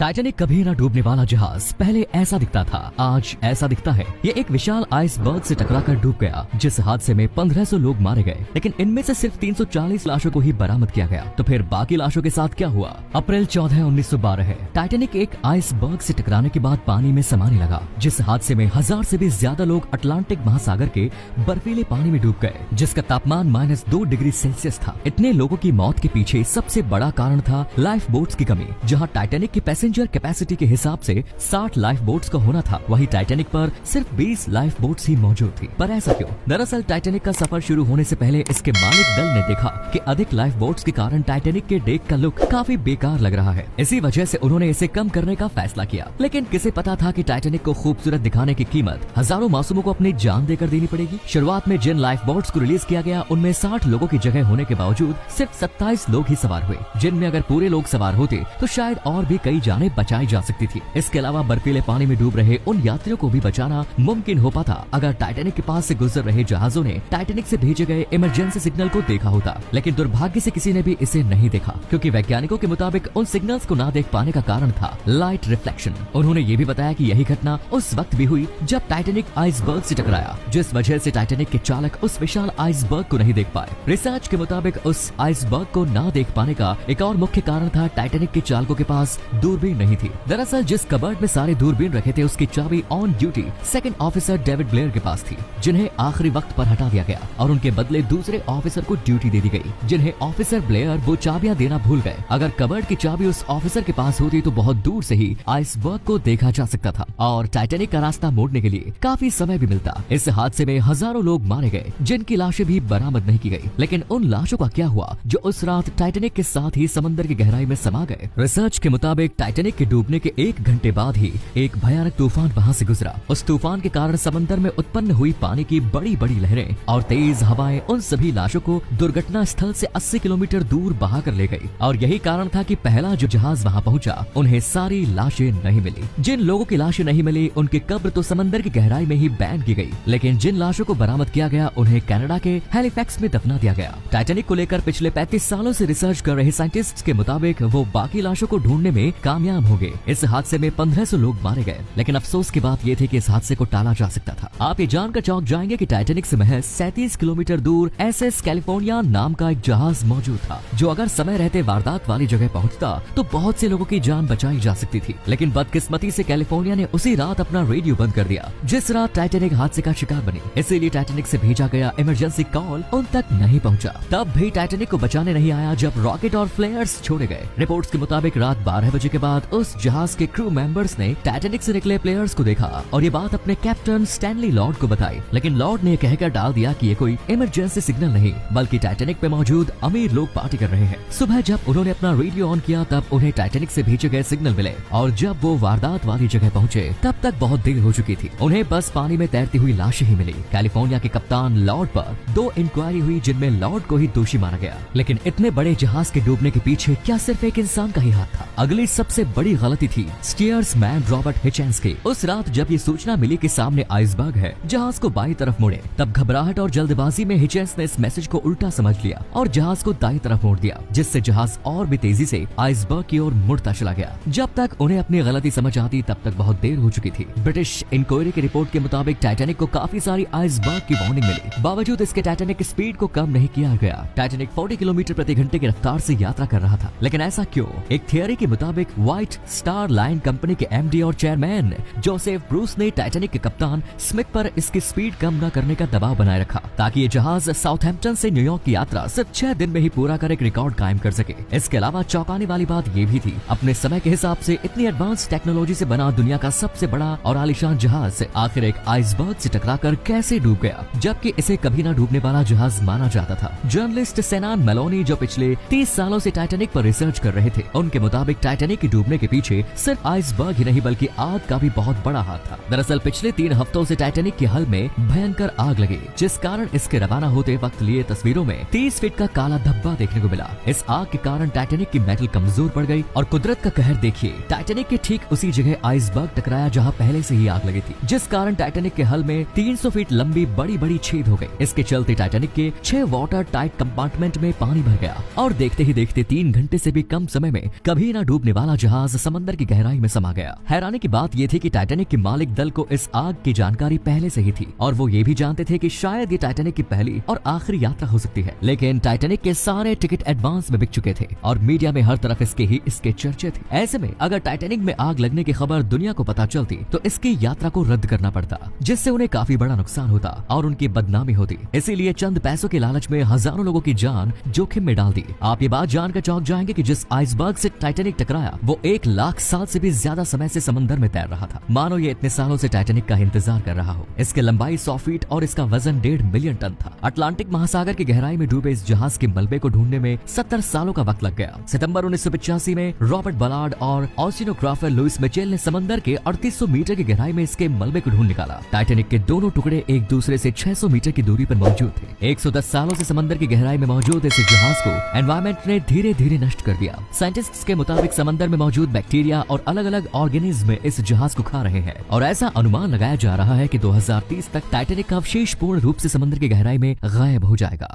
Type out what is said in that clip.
Titanic कभी न डूबने वाला जहाज पहले ऐसा दिखता था, आज ऐसा दिखता है। ये एक विशाल आइसबर्ग से टकराकर डूब गया, जिस हादसे में 1500 लोग मारे गए, लेकिन इनमें से सिर्फ 340 लाशों को ही बरामद किया गया। तो फिर बाकी लाशों के साथ क्या हुआ? अप्रैल 14, 1912 है। टाइटैनिक एक आइसबर्ग से टकराने के बाद पानी में समाने लगा, जिस हादसे में 1000 से भी ज्यादा लोग अटलांटिक महासागर के बर्फीले पानी में डूब गए, जिसका तापमान -2 डिग्री सेल्सियस था। इतने लोगों की मौत के पीछे सबसे बड़ा कारण था लाइफ बोट्स की कमी। जहाँ टाइटैनिक की पैसेंजर कैपेसिटी के हिसाब से 60 लाइफ बोट्स का होना था, वही टाइटैनिक पर सिर्फ 20 लाइफ बोट्स ही मौजूद थी। पर ऐसा क्यों? दरअसल टाइटैनिक का सफर शुरू होने से पहले इसके मालिक दल ने देखा कि अधिक लाइफ बोट्स के कारण टाइटैनिक के डेक का लुक काफी बेकार लग रहा है। इसी वजह से उन्होंने इसे कम करने का फैसला किया। लेकिन किसे पता था कि टाइटैनिक को खूबसूरत दिखाने की कीमत हजारों मासूमों को अपनी जान देकर देनी पड़ेगी। शुरुआत में जिन लाइफ बोट्स को रिलीज किया गया, उनमें 60 लोगों की जगह होने के बावजूद सिर्फ 27 लोग ही सवार हुए, जिनमें अगर पूरे लोग सवार होते तो शायद और भी कई जानें बचाई जा सकती थी। इसके अलावा बर्फीले पानी में डूब रहे उन यात्रियों को भी बचाना मुमकिन हो पाता अगर टाइटैनिक के पास से गुजर रहे जहाजों ने टाइटैनिक से भेजे गए इमरजेंसी सिग्नल को देखा होता। लेकिन दुर्भाग्य से किसी ने भी इसे नहीं देखा, क्योंकि वैज्ञानिकों के मुताबिक उन सिग्नल्स को ना देख पाने का कारण था लाइट रिफ्लेक्शन। उन्होंने ये भी बताया कि यही घटना उस वक्त भी हुई जब टाइटैनिक आइसबर्ग से टकराया, जिस वजह से टाइटैनिक के चालक उस विशाल आइसबर्ग को नहीं देख पाए। रिसर्च के मुताबिक उस आइसबर्ग को ना देख पाने का एक और मुख्य कारण था टाइटैनिक के चालकों के पास दूरबीन नहीं थी। दरअसल जिस कबर्ड में सारे दूरबीन रखे थे, उसकी चाबी on duty second officer David Blair के पास थी, जिन्हें आखिरी वक्त पर हटा दिया गया और उनके बदले दूसरे ऑफिसर को ड्यूटी दे दी गई, जिन्हें ऑफिसर ब्लेयर वो चाबियां देना भूल गए। अगर कबर्ड की चाबी उस ऑफिसर के पास होती तो बहुत दूर से ही आइसबर्ग को देखा जा सकता था और टाइटैनिक का रास्ता मोड़ने के लिए काफी समय भी मिलता। इस हादसे में हजारों लोग मारे गए, जिनकी लाशें भी बरामद नहीं की गई। लेकिन उन लाशों का क्या हुआ जो उस रात टाइटैनिक के साथ ही समंदर की गहराई में समा गए? रिसर्च के मुताबिक टाइटैनिक के डूबने के 1 घंटे बाद ही एक भयानक तूफान वहां से गुजरा। उस तूफान के कारण समंदर में उत्पन्न हुई पानी की बड़ी बड़ी लहरें और तेज हवाएं उन सभी लाशों को दुर्घटना स्थल से 80 किलोमीटर दूर बहा कर ले गई। और यही कारण था कि पहला जो जहाज वहां पहुंचा, उन्हें सारी लाशें नहीं मिली। जिन लोगों की लाशें नहीं मिली, उनकी कब्र तो समंदर की गहराई में ही बैन की गई। लेकिन जिन लाशों को बरामद किया गया, उन्हें कनाडा के हैलिफैक्स में दफना दिया गया। टाइटैनिक को लेकर पिछले 35 सालों से रिसर्च कर रहे साइंटिस्ट्स के मुताबिक वो बाकी लाशों को ढूंढने में कामयाब हो गए। इस हादसे में 1500 लोग मारे गए, लेकिन अफसोस की बात ये थी कि इस हादसे को टाला जा सकता था। आप ये जानकर चौंक जाएंगे कि टाइटैनिक से महज 37 किलोमीटर दूर SS कैलिफोर्निया नाम का एक जहाज मौजूद था, जो अगर समय रहते वारदात वाली जगह पहुंचता तो बहुत से लोगों की जान बचाई जा सकती थी। लेकिन बदकिस्मती से कैलिफोर्निया ने उसी रात अपना रेडियो बंद कर दिया, जिस रात टाइटैनिक हादसे का शिकार बनी। इसीलिए टाइटैनिक से भेजा गया इमरजेंसी कॉल उन तक नहीं पहुंचा। तब भी टाइटैनिक को बचाने नहीं आया जब रॉकेट और फ्लेयर्स छोड़े गए। रिपोर्ट्स के मुताबिक रात 12 बजे के बाद उस जहाज के क्रू मेंबर्स ने टाइटैनिक से निकले प्लेयर्स को देखा और ये बात अपने कैप्टन स्टैनली लॉर्ड को बताई। लेकिन लॉर्ड ने कहकर डाल दिया कि ये कोई इमरजेंसी सिग्नल नहीं, बल्कि टाइटैनिक पे मौजूद अमीर लोग पार्टी कर रहे हैं। सुबह जब उन्होंने अपना रेडियो ऑन किया, तब उन्हें टाइटैनिक से भेजे गए सिग्नल मिले और जब वो वारदात वाली जगह पहुंचे, तब तक बहुत देर हो चुकी थी। उन्हें बस पानी में तैरती हुई लाशें ही मिली। कैलिफोर्निया के कप्तान लॉर्ड पर 2 इंक्वायरी हुई, जिनमें लॉर्ड को ही दोषी माना गया। लेकिन इतने बड़े जहाज के डूबने के पीछे क्या सिर्फ एक इंसान का ही हाथ था? अगली सबसे बड़ी गलती थी स्टीयर्समैन रॉबर्ट हिचेंस की। उस रात जब ये सूचना मिली कि सामने आइसबर्ग है, जहाज को बाई तरफ मोड़े, तब घबराहट और जल्दबाजी में हिचेंस ने इस मैसेज को उल्टा समझ लिया और जहाज को दाई तरफ मोड़ दिया, जिससे जहाज और भी तेजी से आइसबर्ग की ओर मुड़ता चला गया। जब तक उन्हें अपनी गलती समझ आती, तब तक बहुत देर हो चुकी थी। ब्रिटिश इंक्वायरी की रिपोर्ट के मुताबिक टाइटैनिक को काफी सारी आइसबर्ग की वार्निंग मिली, बावजूद इसके टाइटैनिक की स्पीड को कम नहीं किया गया। टाइटैनिक 40 किलोमीटर प्रति घंटे की रफ्तार से यात्रा कर रहा था। लेकिन ऐसा क्यों? एक थियरी के मुताबिक व्हाइट स्टार लाइन कंपनी के MD और चेयरमैन जोसेफ ब्रूस ने टाइटैनिक के कप्तान स्मिथ पर इसकी स्पीड कम न करने का दबाव बनाए रखा, ताकि ये जहाज साउथहैम्पटन से न्यूयॉर्क की यात्रा सिर्फ 6 दिन में ही पूरा कर एक रिकॉर्ड कायम कर सके। इसके अलावा चौंकाने वाली बात ये भी थी, अपने समय के हिसाब से इतनी एडवांस टेक्नोलॉजी से बना दुनिया का सबसे बड़ा और आलीशान जहाज आखिर एक आइसबर्ग से टकराकर कैसे डूब गया, जबकि इसे कभी न डूबने वाला जहाज माना जाता था। जर्नलिस्ट सेनान मेलोनी, जो पिछले 30 सालों से टाइटैनिक पर रिसर्च कर रहे थे, उनके मुताबिक टाइटैनिक के डूबने के पीछे सिर्फ आइसबर्ग ही नहीं बल्कि आग का भी बहुत बड़ा हाथ था। दरअसल पिछले 3 हफ्तों से टाइटैनिक के हल में भयंकर आग लगी, जिस कारण इसके रवाना होते वक्त लिए तस्वीरों में 30 फीट का काला धब्बा देखने को मिला। इस आग के कारण टाइटैनिक की मेटल कमजोर पड़ गई और कुदरत का कहर देखिए, टाइटैनिक के ठीक उसी जगह आइसबर्ग टकराया जहां पहले से ही आग लगी थी, जिस कारण टाइटैनिक के हल में 300 फीट लंबी बड़ी बड़ी छेद हो गई। इसके चलते टाइटैनिक के 6 वाटर टाइट कंपार्टमेंट में पानी भर गया और देखते ही देखते 3 घंटे से भी कम समय में कभी न डूबने वाला जहाज जहाज समंदर की गहराई में समा गया। हैरानी की बात यह थी कि टाइटैनिक के मालिक दल को इस आग की जानकारी पहले से ही थी और वो ये भी जानते थे कि शायद ये टाइटैनिक की पहली और आखिरी यात्रा हो सकती है। लेकिन टाइटैनिक के सारे टिकट एडवांस में बिक चुके थे और मीडिया में हर तरफ इसके चर्चे थे। ऐसे में अगर टाइटैनिक में आग लगने की खबर दुनिया को पता चलती तो इसकी यात्रा को रद्द करना पड़ता, जिससे उन्हें काफी बड़ा नुकसान होता और उनकी बदनामी होती। इसीलिए चंद पैसों के लालच में हजारों लोगों की जान जोखिम में डाल दी। आप ये बात जानकर चौंक जाएंगे कि जिस आइसबर्ग से टाइटैनिक टकराया वो 1 लाख साल से भी ज्यादा समय से समंदर में तैर रहा था। मानो ये इतने सालों से टाइटैनिक का इंतजार कर रहा हो। इसकी लंबाई 100 फीट और इसका वजन 1.5 मिलियन टन था। अटलांटिक महासागर की गहराई में डूबे इस जहाज के मलबे को ढूंढने में 70 सालों का वक्त लग गया। सितंबर 1985 में रॉबर्ट बलार्ड और ओशिनोग्राफर लुइस मिचेल ने समंदर के 3800 मीटर की गहराई में इसके मलबे को ढूंढ निकाला। टाइटैनिक के दोनों टुकड़े एक दूसरे से 600 मीटर की दूरी पर मौजूद थे। 110 सालों से समंदर की गहराई में मौजूद इस जहाज को एनवायरमेंट ने धीरे धीरे नष्ट कर दिया। साइंटिस्ट्स के मुताबिक समंदर में मौजूद बैक्टीरिया और अलग अलग ऑर्गेनिज्म इस जहाज को खा रहे हैं और ऐसा अनुमान लगाया जा रहा है कि 2030 तक टाइटैनिक का अवशेष पूर्ण रूप से समंदर की गहराई में गायब हो जाएगा।